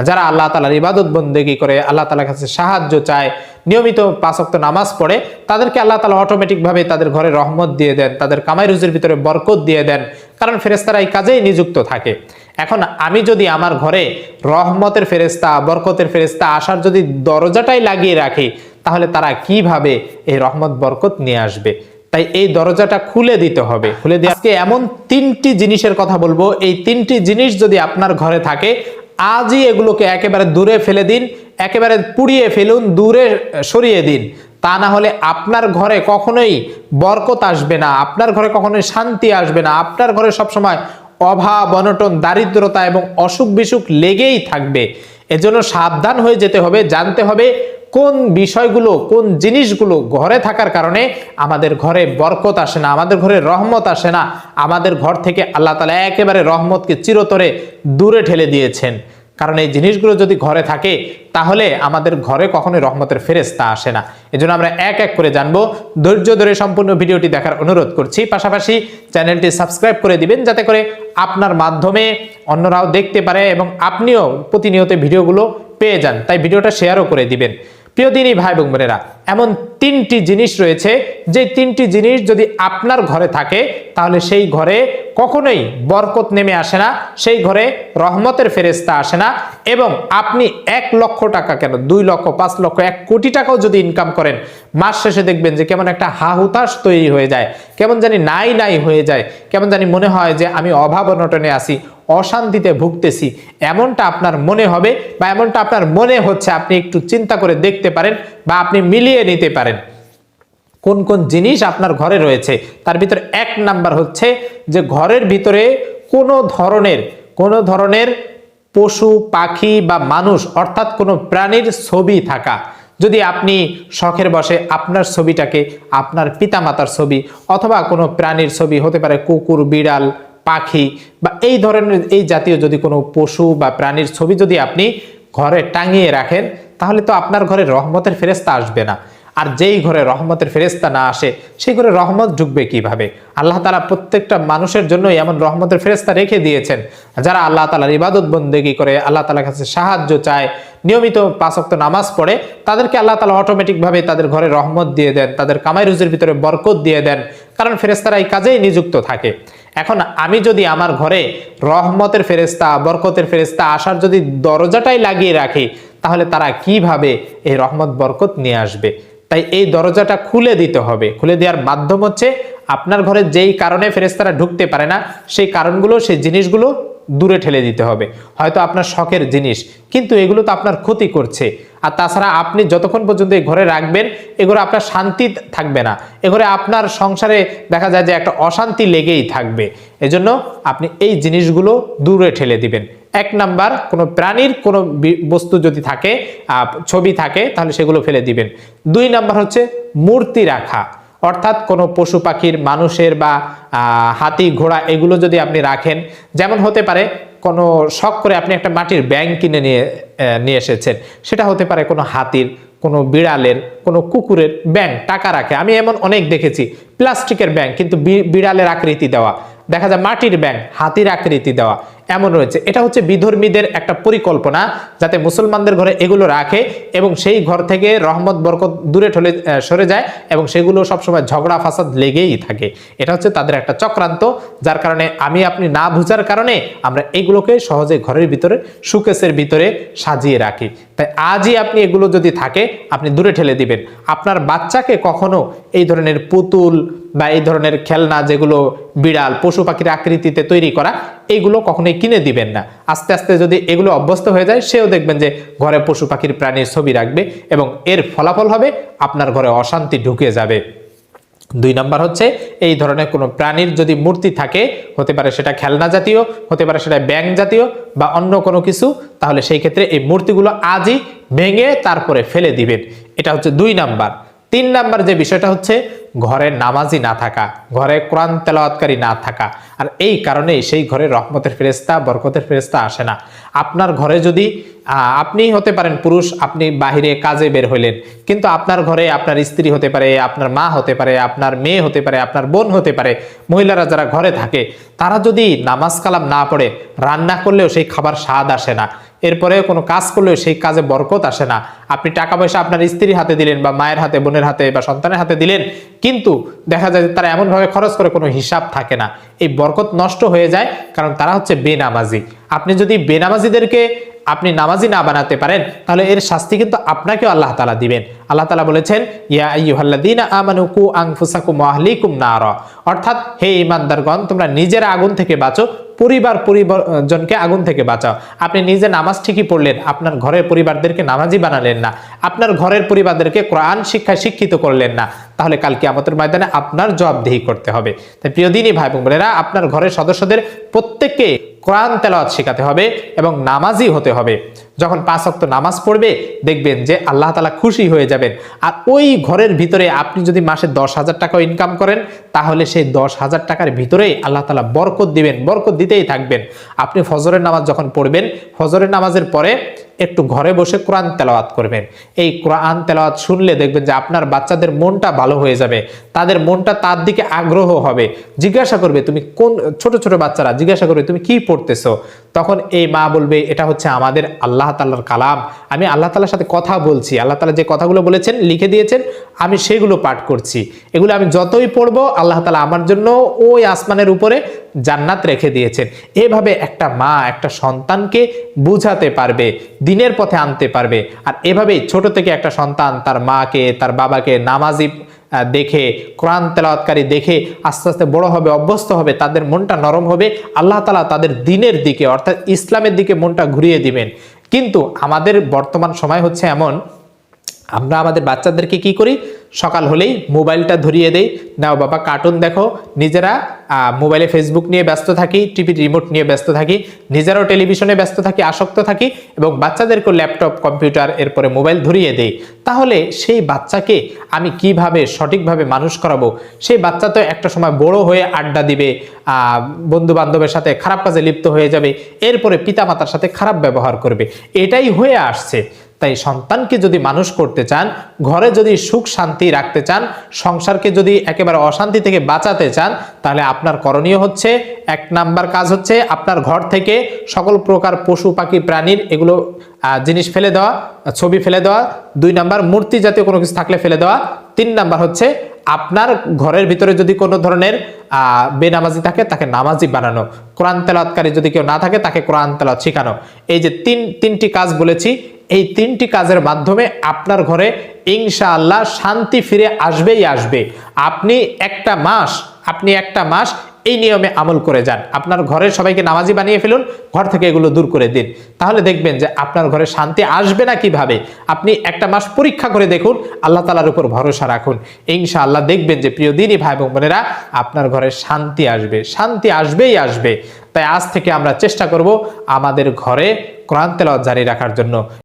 যারা আল্লাহ তাআলার ইবাদত বন্দেগী করে, আল্লাহ তাআলার কাছে সাহায্য চায়, নিয়মিত 5 ওয়াক্ত নামাজ পড়ে, তাদেরকে আল্লাহ তাআলা অটোমেটিক ভাবে তাদের ঘরে রহমত দিয়ে দেন, তাদের কামাই রুজির ভিতরে বরকত দিয়ে দেন, কারণ ফেরেশতারা এই কাজেই নিযুক্ত থাকে। এখন আমি যদি আমার ঘরে রহমতের ফেরেশতা, বরকতের ফেরেশতা আসার যদি দরজাটাই লাগিয়ে রাখি, তাহলে তারা কিভাবে এই রহমত বরকত নিয়ে আসবে? তাই এই দরজাটা খুলে দিতে হবে। খুলে দিয়ে আজকে এমন 3টি জিনিসের কথা বলবো, এই 3টি জিনিস যদি আপনার ঘরে থাকে, আজই এগুলোকে একেবারে দূরে ফেলে দিন, একেবারে পুড়িয়ে ফেলুন, দূরে সরিয়ে দিন। তা না হলে আপনার ঘরে কখনোই বরকত আসবে না, আপনার ঘরে কখনোই শান্তি আসবে না, আপনার ঘরে সবসময় অভাব, অনটন, দারিদ্রতা এবং অসুখ বিসুখ লেগেই থাকবে। এজন্য সাবধান হয়ে যেতে হবে, জানতে হবে কোন বিষয়গুলো, কোন জিনিসগুলো ঘরে থাকার কারণে আমাদের ঘরে বরকত আসে না, আমাদের ঘরে রহমত আসে না, আমাদের ঘর থেকে আল্লাহ তাআলা একেবারে রহমতকে চিরতরে দূরে ঠেলে দিয়েছেন। কারণ এই জিনিসগুলো যদি ঘরে থাকে, তাহলে আমাদের ঘরে কখনোই রহমতের ফেরেশতা আসে না। এজন্য আমরা এক এক করে জানবো। ধৈর্য ধরে সম্পূর্ণ ভিডিওটি দেখার অনুরোধ করছি, পাশাপাশি চ্যানেলটি সাবস্ক্রাইব করে দিবেন, যাতে করে আপনার মাধ্যমে অন্যরাও দেখতে পারে এবং আপনিও প্রতিনিয়ত ভিডিওগুলো পেয়ে যান। তাই ভিডিওটা শেয়ারও করে দিবেন। প্রিয় দিনী ভাই এবং বোনেরা, এমন 3টি জিনিস রয়েছে, যে 3টি জিনিস যদি আপনার ঘরে থাকে, তাহলে সেই ঘরে কখনোই বরকত নেমে আসে না, সেই ঘরে রহমতের ফেরেশতা আসে না। এবং আপনি 1 লক্ষ টাকা কেন, 2 লক্ষ, 5 লক্ষ, 1 কোটি টাকাও যদি ইনকাম করেন, মাস শেষে দেখবেন যে কেমন একটা হাহুতাশ তৈরি হয়ে যায়, কেমন জানি নাই নাই হয়ে যায়, কেমন জানি মনে হয় যে আমি অভাব অনটনে আছি, অশান্তিতে ভুগতেছি, এমনটা আপনার মনে হবে বা এমনটা আপনার মনে হচ্ছে। আপনি একটু চিন্তা করে দেখতে পারেন বা আপনি মিলিয়ে নিতে পারেন কোন কোন জিনিস আপনার ঘরে রয়েছে। তার ভিতরে 1 নাম্বার হচ্ছে যে ঘরের ভিতরে কোনো ধরনের পশু, পাখি বা মানুষ, অর্থাৎ কোনো প্রাণীর ছবি থাকা। যদি আপনি শখের বশে আপনার ছবিটাকে, আপনার পিতামাতার ছবি অথবা কোনো প্রাণীর ছবি, হতে পারে কুকুর, বিড়াল, পাখি বা এই ধরনের এই জাতীয় যদি কোনো পশু বা প্রাণীর ছবি যদি আপনি ঘরে টাঙিয়ে রাখেন, তাহলে তো আপনার ঘরে রহমতের ফেরেশতা আসবে না। আর যেই ঘরে রহমতের ফেরেশতা না আসে, সেই ঘরে রহমত ঢুকবে কিভাবে? আল্লাহ তাআলা প্রত্যেকটা মানুষের জন্যই এমন রহমতের ফেরেশতা রেখে দিয়েছেন। যারা আল্লাহ তাআলার ইবাদত বন্দেগী করে, আল্লাহ তাআলার কাছে সাহায্য চায়, নিয়মিত 5 ওয়াক্ত নামাজ পড়ে, তাদেরকে আল্লাহ তাআলা অটোমেটিক ভাবে তাদের ঘরে রহমত দিয়ে দেন, তাদের কামাই রুজির ভিতরে বরকত দিয়ে দেন, কারণ ফেরেশতারা এই কাজেই নিযুক্ত থাকে। এখন আমি যদি আমার ঘরে রহমতের ফেরেশতা, বরকতের ফেরেশতা আসার যদি দরজাটাই লাগিয়ে রাখি, তাহলে তারা কিভাবে এই রহমত বরকত নিয়ে আসবে? তাই এই দরজাটা খুলে দিতে হবে। খুলে দেওয়ার মাধ্যম হচ্ছে আপনার ঘরে যেই কারণে ফেরেশতারা ঢুকতে পারে না, সেই কারণগুলো, সেই জিনিসগুলো দূরে ঠেলে দিতে হবে। হয়তো আপনার শখের জিনিস, কিন্তু এগুলো তো আপনার ক্ষতি করছে। আর তাছাড়া আপনি যতক্ষণ পর্যন্ত এই ঘরে রাখবেন, এগুলো আপনার শান্তি থাকবে না, এগুলো আপনার সংসারে দেখা যায় যে একটা অশান্তি লেগেই থাকবে। এজন্য আপনি এই জিনিসগুলো দূরে ঠেলে দিবেন। 1 নাম্বার, কোনো প্রাণীর কোনো বস্তু যদি থাকে, ছবি থাকে, তাহলে সেগুলো ফেলে দিবেন। 2 নাম্বার হচ্ছে মূর্তি রাখা, অর্থাৎ কোনো পশু পাখির, মানুষের বা হাতি, ঘোড়া, এগুলো যদি আপনি রাখেন, যেমন হতে পারে কোনো শখ করে আপনি একটা মাটির ব্যাঙ কিনে নিয়ে এসেছেন, সেটা হতে পারে কোনো হাতির, কোনো বিড়ালের, কোনো কুকুরের ব্যাঙ টাকা রাখে। আমি এমন অনেক দেখেছি, প্লাস্টিকের ব্যাঙ কিন্তু বিড়ালের আকৃতি দেওয়া, দেখা যায় মাটির ব্যাঙ হাতির আকৃতি দেওয়া, এমন রয়েছে। এটা হচ্ছে বিধর্মীদের একটা পরিকল্পনা, যাতে মুসলমানদের ঘরে এগুলো রাখে এবং সেই ঘর থেকে রহমত বরকত দূরে সরে যায় এবং সেগুলো সবসময় ঝগড়া ফাসাদ লেগেই থাকে। এটা হচ্ছে তাদের একটা চক্রান্ত, যার কারণে আপনি না বুঝার কারণে আমরা এগুলোকে সহজে ঘরের ভিতরে, শোকেসের ভিতরে সাজিয়ে রাখি। তাই আজই আপনি এগুলো যদি থাকে, আপনি দূরে ঠেলে দিবেন। আপনার বাচ্চাকে কখনো এই ধরনের পুতুল বা এই ধরনের খেলনা, যেগুলো বিড়াল, পশু পাখির আকৃতিতে তৈরি করা, এইগুলো কখনোই কিনে দিবেন না। আস্তে আস্তে যদি এগুলো অভ্যস্ত হয়ে যায়, সেও দেখবেন যে ঘরে পশু পাখির, প্রাণীর ছবি রাখবে এবং এর ফলাফল হবে আপনার ঘরে অশান্তি ঢুকে যাবে। 2 নাম্বার হচ্ছে এই ধরনের কোনো প্রাণীর যদি মূর্তি থাকে, হতে পারে সেটা খেলনা জাতীয়, হতে পারে সেটা ব্যাঙ জাতীয় বা অন্য কোনো কিছু, তাহলে সেই ক্ষেত্রে এই মূর্তিগুলো আজই ভেঙে তারপরে ফেলে দিবেন। এটা হচ্ছে 2 নাম্বার। 3 নাম্বার যে বিষয়টা হচ্ছে ঘরে নামাজি না থাকা, ঘরে কোরআন তেলাওয়াতকারী না থাকা। আর এই কারণেই সেই ঘরে রহমতের ফেরেশতা, বরকতের ফেরেশতা আসে না। আপনার ঘরে যদি আপনি হতে পারেন পুরুষ, আপনি বাহিরে কাজে বের হইলেন, কিন্তু আপনার ঘরে আপনার স্ত্রী হতে পারে, আপনার মা হতে পারে, আপনার মেয়ে হতে পারে, আপনার বোন হতে পারে, মহিলারা যারা ঘরে থাকে তারা যদি নামাজ কালাম না পড়ে, রান্না করলেও সেই খাবার স্বাদ আসে না, এরপরে কোনো কাজ করলেও সেই কাজে বরকত আসে না। আপনি টাকা পয়সা আপনার স্ত্রীর হাতে দিলেন বা মায়ের হাতে, বোনের হাতে বা সন্তানের হাতে দিলেন, কিন্তু দেখা যায় যে তারা এমনভাবে খরচ করে কোনো হিসাব থাকে না, এই বরকত নষ্ট হয়ে যায়, কারণ তারা হচ্ছে বেনামাজি। আপনি যদি বেনামাজিদেরকে আপনি নামাজি না বানাতে পারেন, তাহলে এর শাস্তি কিন্তু আপনাকেও আল্লাহ তাআলা দিবেন। আল্লাহ তাআলা বলেছেন, ইয়া আইয়ুহাল্লাযীনা আমানু কু আনফুসাকুম ওয়া আহলিকুম নারা, অর্থাৎ হে ঈমানদারগণ, তোমরা নিজেরা আগুন থেকে বাঁচো, পরিবারজনকে আগুন থেকে বাঁচাও। আপনি নিজে নামাজ ঠিকই পড়লেন, আপনার ঘরের পরিবারদেরকে নামাজি বানালেন না, আপনার ঘরের পরিবারদেরকে কোরআন শিক্ষায় শিক্ষিত করলেন না, তাহলে কাল কিয়ামতের ময়দানে আপনার জবাবদিহি করতে হবে। তাই প্রিয় দিনী ভাই বোন বোনেরা, আপনার ঘরের সদস্যদের প্রত্যেককে কোরআন তেলাওয়াত শেখাতে হবে এবং নামাজি হতে হবে। যখন 5 ওয়াক্ত নামাজ পড়বে, দেখবেন যে আল্লাহ তাআলা খুশি হয়ে যাবেন। আর ওই ঘরের ভিতরে আপনি যদি মাসে 10,000 টাকা ইনকাম করেন, তাহলে সেই 10,000 টাকার ভিতরেই আল্লাহ তাআলা বরকত দিবেন, বরকত দিতেই থাকবেন। আপনি ফজরের নামাজ যখন পড়বেন, ফজরের নামাজের পরে একটু ঘরে বসে কোরআন তেলাওয়াত করবেন। এই কোরআন তেলাওয়াত শুনলে দেখবেন যে আপনার বাচ্চাদের মনটা ভালো হয়ে যাবে, তাদের মনটা তার দিকে আগ্রহ হবে, জিজ্ঞাসা করবে তুমি কোন, ছোট ছোট বাচ্চারা জিজ্ঞাসা করবে তুমি কি পড়তেছো, তখন এই মা বলবে এটা হচ্ছে আমাদের আল্লাহ তাআলার কালাম, আমি আল্লাহ তাআলার সাথে কথা বলছি, আল্লাহ তাআলা যে কথাগুলো বলেছেন লিখে দিয়েছেন আমি সেগুলো পাঠ করছি, এগুলো আমি যতই পড়বো আল্লাহ তাআলা আমার জন্য ওই আসমানের উপরে জান্নাত রেখে দিয়েছেন। এভাবে একটা মা একটা সন্তানকে বুঝাতে পারবে, দিনের পথে আনতে পারবে। আর এভাবেই ছোট থেকে একটা সন্তান তার মাকে, তার বাবাকে নামাজি দেখে, কোরআন তেলাওয়াতকারী দেখে আস্তে আস্তে বড় হবে, অভ্যস্ত হবে, তাদের মনটা নরম হবে, আল্লাহ তাআলা তাদের দিনের দিকে অর্থাৎ ইসলামের দিকে মনটা ঘুরিয়ে দিবেন। কিন্তু আমাদের বর্তমান সময় হচ্ছে এমন, আমরা আমাদের বাচ্চাদেরকে কি করি, সকাল হলেই মোবাইলটা ধরিয়ে দেই, নাও বাবা কার্টুন দেখো, নিজেরা মোবাইলে ফেসবুক নিয়ে ব্যস্ত থাকি, টিভি রিমোট নিয়ে ব্যস্ত থাকি, নিজেরাও টেলিভিশনে ব্যস্ত থাকি, আসক্ত থাকি, এবং বাচ্চাদেরকেও ল্যাপটপ, কম্পিউটার, এরপরে মোবাইল ধরিয়ে দেই। তাহলে সেই বাচ্চাকে আমি কিভাবে সঠিকভাবে মানুষ করাবো? সেই বাচ্চা তো একটা সময় বড় হয়ে আড্ডা দিবে, বন্ধু বান্ধবের সাথে খারাপ কাজে লিপ্ত হয়ে যাবে, এরপরে পিতামাতার সাথে খারাপ ব্যবহার করবে, এটাই হয়ে আসছে। তাই সন্তানকে যদি মানুষ করতে চান, ঘরে যদি সুখ শান্তি রাখতে চান, সংসারকে যদি একেবারে অশান্তি থেকে বাঁচাতে চান, তাহলে আপনার করণীয় হচ্ছে, 1 নাম্বার কাজ হচ্ছে আপনার ঘর থেকে সকল প্রকার পশু পাখি প্রাণীর এগুলো জিনিস ফেলে দেওয়া, ছবি ফেলে দেওয়া। 2 নাম্বার মূর্তি জাতীয় কোনো কিছু থাকলে ফেলে দেওয়া। 3 নাম্বার হচ্ছে আপনার ঘরের ভিতরে যদি কোনো ধরনের বেনামাজি থাকে তাকে নামাজি বানানো, কোরআন তেলাওয়াতকারী যদি কেউ না থাকে তাকে কোরআন তেলাওয়াত শেখানো। এই যে তিনটি কাজ বলেছি, এই 3টি কাজের মাধ্যমে আপনার ঘরে ইনশাআল্লাহ শান্তি ফিরে আসবেই আসবে। আপনি একটা মাস এই নিয়মে আমল করে যান, আপনার ঘরের সবাইকে নামাজি বানিয়ে ফেলুন, ঘর থেকে এগুলো দূর করে দিন, তাহলে দেখবেন যে আপনার ঘরে শান্তি আসবে না কিভাবে। আপনি একটা মাস পরীক্ষা করে দেখুন, আল্লাহ তাআলার উপর ভরসা রাখুন, ইনশাআল্লাহ দেখবেন যে প্রিয় দিনী ভাই বোন বোনেরা, আপনার ঘরে শান্তি আসবে, শান্তি আসবেই আসবে। তাই আজ থেকে আমরা চেষ্টা করব আমাদের ঘরে কোরআন তেলাওয়াত জারি রাখার জন্য।